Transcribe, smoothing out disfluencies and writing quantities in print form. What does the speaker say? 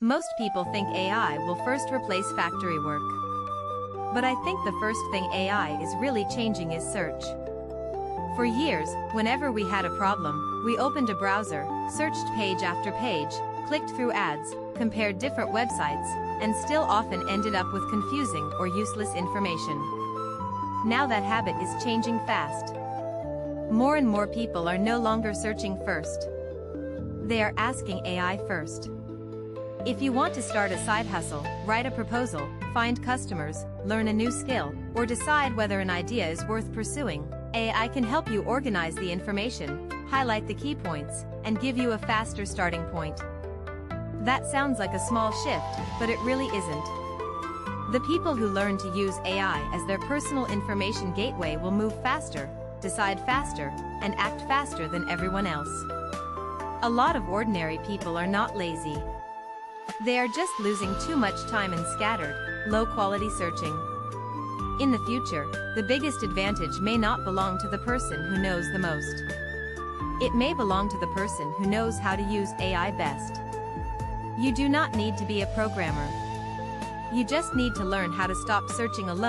Most people think AI will first replace factory work. But I think the first thing AI is really changing is search. For years, whenever we had a problem, we opened a browser, searched page after page, clicked through ads, compared different websites, and still often ended up with confusing or useless information. Now that habit is changing fast. More and more people are no longer searching first. They are asking AI first. If you want to start a side hustle, write a proposal, find customers, learn a new skill, or decide whether an idea is worth pursuing, AI can help you organize the information, highlight the key points, and give you a faster starting point. That sounds like a small shift, but it really isn't. The people who learn to use AI as their personal information gateway will move faster, decide faster, and act faster than everyone else. A lot of ordinary people are not lazy. They are just losing too much time in scattered, low-quality searching. In the future, the biggest advantage may not belong to the person who knows the most. It may belong to the person who knows how to use AI best. You do not need to be a programmer. You just need to learn how to stop searching alone.